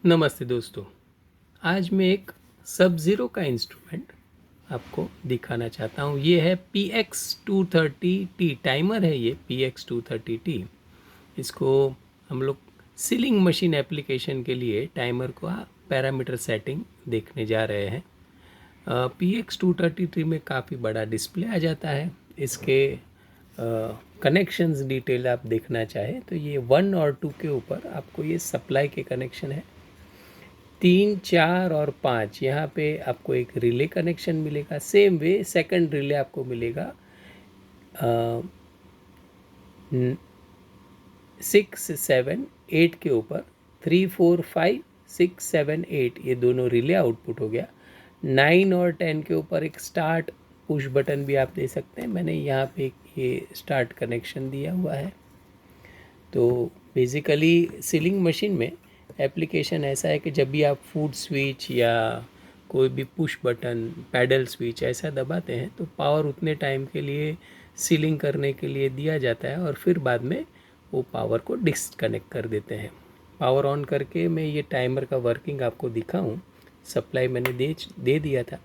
नमस्ते दोस्तों। आज मैं एक सब ज़ीरो का इंस्ट्रूमेंट आपको दिखाना चाहता हूँ। ये है PX230T टाइमर है। ये PX230T इसको हम लोग सीलिंग मशीन एप्लीकेशन के लिए टाइमर का पैरामीटर सेटिंग देखने जा रहे हैं। PX230T में काफ़ी बड़ा डिस्प्ले आ जाता है। इसके कनेक्शंस डिटेल आप देखना चाहें तो ये 1 और 2 के ऊपर आपको ये सप्लाई के कनेक्शन है। 3, 4 और 5 यहाँ पे आपको एक रिले कनेक्शन मिलेगा। सेम वे सेकंड रिले आपको मिलेगा 6, 7, 8 के ऊपर। 3, 4, 5, 6, 7, 8 ये दोनों रिले आउटपुट हो गया। 9 और 10 के ऊपर एक स्टार्ट पुश बटन भी आप दे सकते हैं। मैंने यहाँ पे ये स्टार्ट कनेक्शन दिया हुआ है। तो बेसिकली सीलिंग मशीन में एप्लीकेशन ऐसा है कि जब भी आप फूड स्विच या कोई भी पुश बटन पैडल स्विच ऐसा दबाते हैं तो पावर उतने टाइम के लिए सीलिंग करने के लिए दिया जाता है और फिर बाद में वो पावर को डिस्कनेक्ट कर देते हैं। पावर ऑन करके मैं ये टाइमर का वर्किंग आपको दिखाऊं। सप्लाई मैंने दे दिया था।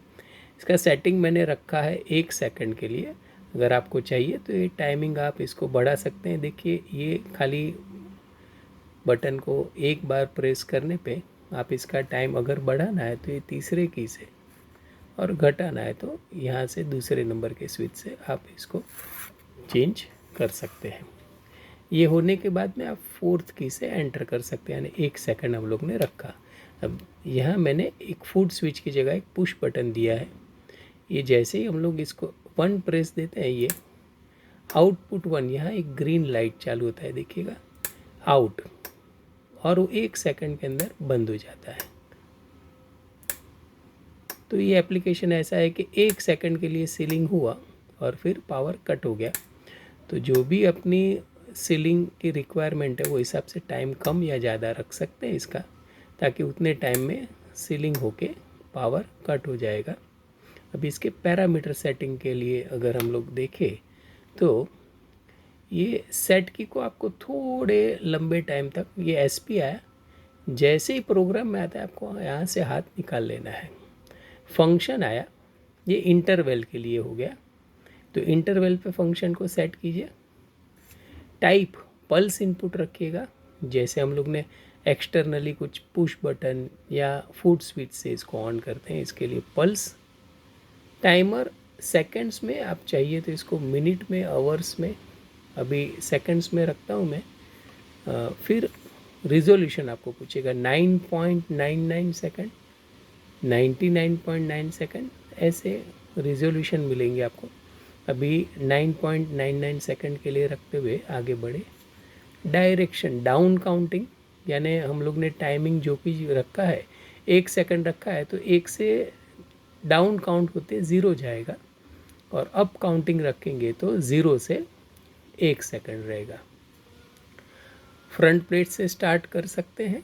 इसका सेटिंग मैंने रखा है 1 सेकंड के लिए। अगर आपको चाहिए तो ये टाइमिंग आप इसको बढ़ा सकते हैं। देखिए ये खाली बटन को एक बार प्रेस करने पे आप इसका टाइम अगर बढ़ाना है तो ये तीसरे की से और घटाना है तो यहाँ से दूसरे नंबर के स्विच से आप इसको चेंज कर सकते हैं। ये होने के बाद में आप 4th की से एंटर कर सकते हैं, यानी 1 सेकंड हम लोग ने रखा। अब यहाँ मैंने एक फूड स्विच की जगह एक पुश बटन दिया है। ये जैसे ही हम लोग इसको 1 प्रेस देते हैं ये आउटपुट 1 यहाँ एक ग्रीन लाइट चालू होता है, देखिएगा आउट, और वो 1 सेकंड के अंदर बंद हो जाता है। तो ये एप्लीकेशन ऐसा है कि 1 सेकंड के लिए सीलिंग हुआ और फिर पावर कट हो गया। तो जो भी अपनी सीलिंग की रिक्वायरमेंट है वो हिसाब से टाइम कम या ज़्यादा रख सकते हैं इसका, ताकि उतने टाइम में सीलिंग होके पावर कट हो जाएगा। अब इसके पैरामीटर सेटिंग के लिए अगर हम लोग देखें तो ये सेट की को आपको थोड़े लंबे टाइम तक ये एसपी आया, जैसे ही प्रोग्राम में आता है आपको यहाँ से हाथ निकाल लेना है। फंक्शन आया, ये इंटरवल के लिए हो गया, तो इंटरवल पे फंक्शन को सेट कीजिए। टाइप पल्स इनपुट रखिएगा, जैसे हम लोग ने एक्सटर्नली कुछ पुश बटन या फूड स्विच से इसको ऑन करते हैं, इसके लिए पल्स। टाइमर सेकंड्स में आप चाहिए तो इसको मिनट में, आवर्स में, अभी सेकंड्स में रखता हूँ मैं। फिर रिजोल्यूशन आपको पूछेगा 9.99 सेकंड, 99.9 सेकंड, ऐसे रिजोल्यूशन मिलेंगे आपको। अभी 9.99 सेकंड के लिए रखते हुए आगे बढ़े। डायरेक्शन डाउन काउंटिंग, यानी हम लोग ने टाइमिंग जो भी रखा है 1 सेकंड रखा है तो 1 से डाउन काउंट होते 0 जाएगा, और अप काउंटिंग रखेंगे तो 0 से 1 सेकंड रहेगा। फ्रंट प्लेट से स्टार्ट कर सकते हैं,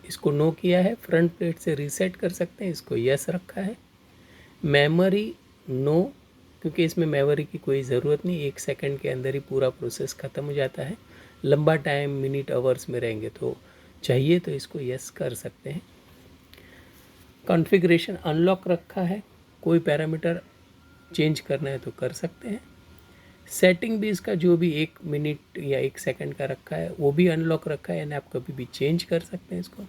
इसको नो किया है। फ्रंट प्लेट से रीसेट कर सकते हैं, इसको यस रखा है। मेमोरी नो, क्योंकि इसमें मेमोरी की कोई ज़रूरत नहीं, 1 सेकंड के अंदर ही पूरा प्रोसेस ख़त्म हो जाता है। लंबा टाइम मिनट आवर्स में रहेंगे तो चाहिए तो इसको यस कर सकते हैं। कॉन्फ़िगरेशन अनलॉक रखा है, कोई पैरामीटर चेंज करना है तो कर सकते हैं। सेटिंग भी इसका जो भी 1 मिनट या 1 सेकंड का रखा है वो भी अनलॉक रखा है, यानी आप कभी भी चेंज कर सकते हैं इसको।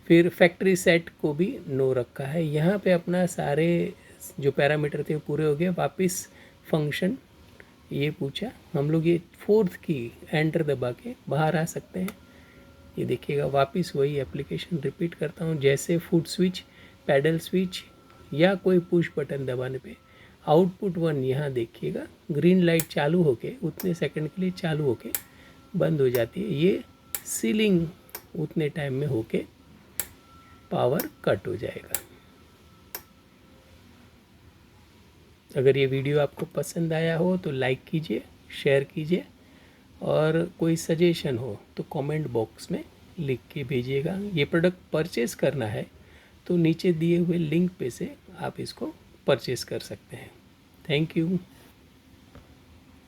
फिर फैक्ट्री सेट को भी नो रखा है। यहाँ पे अपना सारे जो पैरामीटर थे वो पूरे हो गए। वापस फंक्शन ये पूछा, हम लोग ये 4th की एंटर दबा के बाहर आ सकते हैं। ये देखिएगा वापस वही एप्लीकेशन रिपीट करता हूँ, जैसे फूड स्विच, पैडल स्विच या कोई पुश बटन दबाने पे आउटपुट 1 यहाँ देखिएगा ग्रीन लाइट चालू होके उतने सेकंड के लिए चालू होके बंद हो जाती है। ये सीलिंग उतने टाइम में होके पावर कट हो जाएगा। अगर ये वीडियो आपको पसंद आया हो तो लाइक कीजिए, शेयर कीजिए, और कोई सजेशन हो तो कमेंट बॉक्स में लिख के भेजिएगा। ये प्रोडक्ट परचेज़ करना है तो नीचे दिए हुए लिंक पे से आप इसको परचेज़ कर सकते हैं। Thank you.